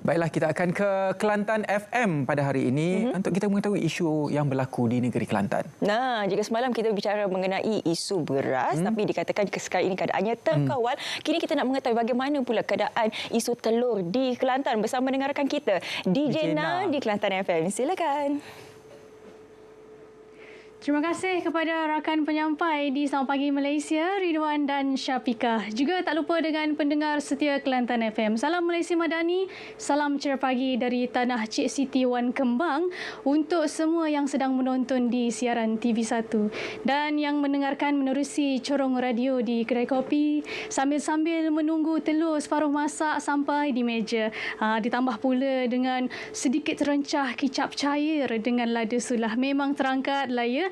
Baiklah, kita akan ke Kelantan FM pada hari ini untuk kita mengetahui isu yang berlaku di negeri Kelantan. Nah, jika semalam kita bicara mengenai isu beras, tapi dikatakan sekarang ini keadaannya terkawal. Kini kita nak mengetahui bagaimana pula keadaan isu telur di Kelantan bersama dengan rakan kita, DJ Na di Kelantan FM. Silakan. Terima kasih kepada rakan penyampai di Selamat Pagi Malaysia, Ridwan dan Syafiqah. Juga tak lupa dengan pendengar setia Kelantan FM. Salam Malaysia Madani, salam cerah pagi dari tanah Cik Siti Wan Kembang untuk semua yang sedang menonton di siaran TV1 dan yang mendengarkan menerusi corong radio di kedai kopi sambil-sambil menunggu telur separuh masak sampai di meja. Ditambah pula dengan sedikit rencah kicap cair dengan lada sulah. Memang terangkat lah ya.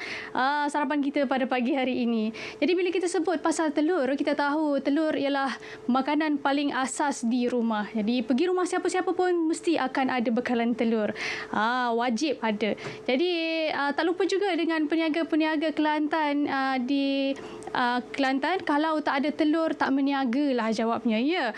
Sarapan kita pada pagi hari ini. Jadi bila kita sebut pasal telur, kita tahu telur ialah makanan paling asas di rumah. Jadi pergi rumah siapa-siapa pun mesti akan ada bekalan telur. Wajib ada. Jadi tak lupa juga dengan peniaga-peniaga Kelantan di Kelantan, kalau tak ada telur tak meniaga lah jawabnya. Ya.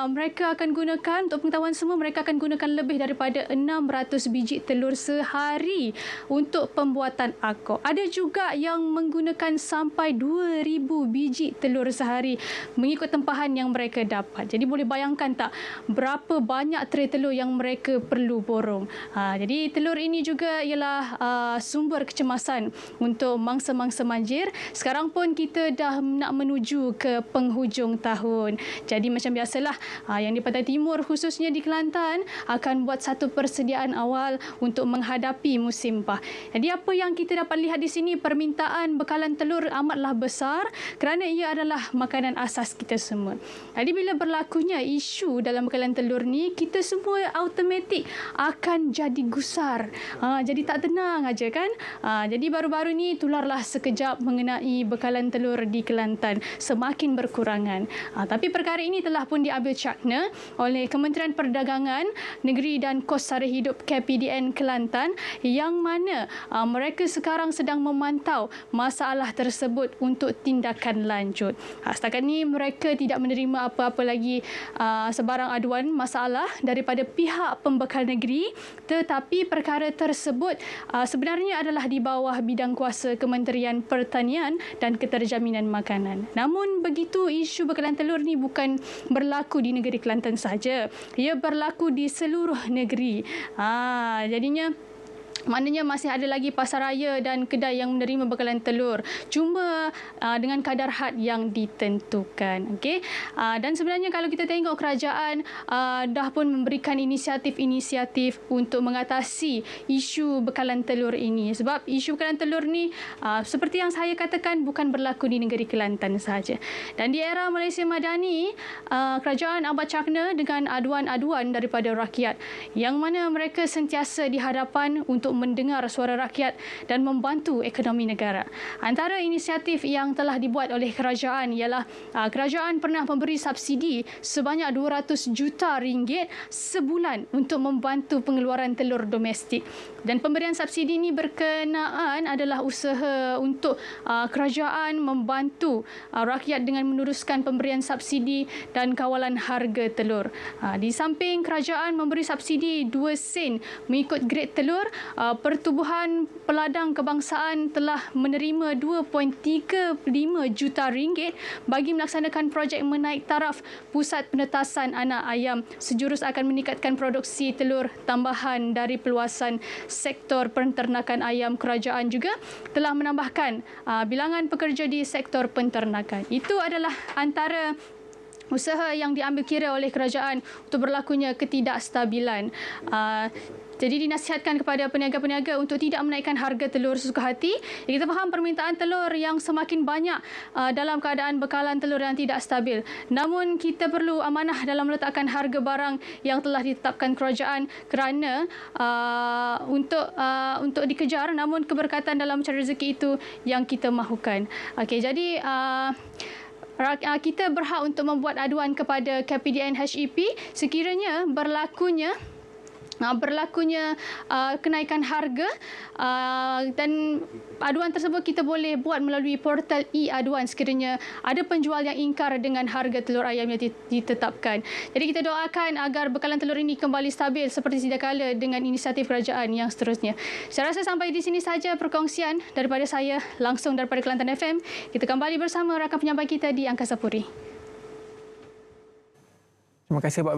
Mereka akan gunakan, untuk pengetahuan semua, mereka akan gunakan lebih daripada 600 biji telur sehari untuk pembuatan akor. Ada juga yang menggunakan sampai 2,000 biji telur sehari mengikut tempahan yang mereka dapat. Jadi boleh bayangkan tak berapa banyak tray telur yang mereka perlu borong. Jadi telur ini juga ialah sumber kecemasan untuk mangsa-mangsa manjir. Sekarang pun kita dah nak menuju ke penghujung tahun. Jadi macam biasalah, yang di Pantai Timur khususnya di Kelantan akan buat satu persediaan awal untuk menghadapi musim pah. Jadi apa yang kita dapat lihat di sini, permintaan bekalan telur amatlah besar kerana ia adalah makanan asas kita semua. Jadi bila berlakunya isu dalam bekalan telur ni, kita semua automatik akan jadi gusar. Jadi tak tenang aja kan? Jadi baru-baru ni tularlah sekejap mengenai bekalan telur di Kelantan semakin berkurangan. Tapi perkara ini telah pun diambil cakna oleh Kementerian Perdagangan Negeri dan Kos Sara Hidup KPDN Kelantan, yang mana mereka sekarang sedang memantau masalah tersebut untuk tindakan lanjut. Setakat ini mereka tidak menerima apa-apa lagi sebarang aduan masalah daripada pihak pembekal negeri, tetapi perkara tersebut sebenarnya adalah di bawah bidang kuasa Kementerian Pertanian dan Keterjaminan Makanan. Namun begitu, isu bekalan telur ni bukan berlaku di negeri Kelantan sahaja. Ia berlaku di seluruh negeri. Jadinya maknanya masih ada lagi pasaraya dan kedai yang menerima bekalan telur, cuma dengan kadar had yang ditentukan. Okey. Dan sebenarnya kalau kita tengok, kerajaan dah pun memberikan inisiatif-inisiatif untuk mengatasi isu bekalan telur ini. Sebab isu bekalan telur ni seperti yang saya katakan, bukan berlaku di negeri Kelantan sahaja. Dan di era Malaysia Madani, kerajaan amat cakna dengan aduan-aduan daripada rakyat, yang mana mereka sentiasa di hadapan untuk mendengar suara rakyat dan membantu ekonomi negara. Antara inisiatif yang telah dibuat oleh kerajaan ialah kerajaan pernah memberi subsidi sebanyak 200 juta ringgit sebulan untuk membantu pengeluaran telur domestik. Dan pemberian subsidi ini berkenaan adalah usaha untuk kerajaan membantu rakyat dengan meneruskan pemberian subsidi dan kawalan harga telur. Di samping kerajaan memberi subsidi 2 sen mengikut grade telur, Pertubuhan Peladang Kebangsaan telah menerima 2.35 juta ringgit bagi melaksanakan projek menaik taraf pusat penetasan anak ayam sejurus akan meningkatkan produksi telur tambahan dari peluasan sektor penternakan ayam. Kerajaan juga telah menambahkan bilangan pekerja di sektor penternakan. Itu adalah antara usaha yang diambil kira oleh kerajaan untuk berlakunya ketidakstabilan. Jadi dinasihatkan kepada peniaga-peniaga untuk tidak menaikkan harga telur sesuka hati. Kita faham permintaan telur yang semakin banyak dalam keadaan bekalan telur yang tidak stabil. Namun kita perlu amanah dalam meletakkan harga barang yang telah ditetapkan kerajaan kerana untuk dikejar, namun keberkatan dalam mencari rezeki itu yang kita mahukan. Okey, jadi kita berhak untuk membuat aduan kepada KPDN HEP sekiranya berlakunya berlakunya kenaikan harga dan aduan tersebut kita boleh buat melalui portal e-aduan sekiranya ada penjual yang ingkar dengan harga telur ayam yang ditetapkan. Jadi kita doakan agar bekalan telur ini kembali stabil seperti sedia kala dengan inisiatif kerajaan yang seterusnya. Saya rasa sampai di sini saja perkongsian daripada saya langsung daripada Kelantan FM. Kita kembali bersama rakan penyampai kita di Angkasa Puri. Terima kasih Pak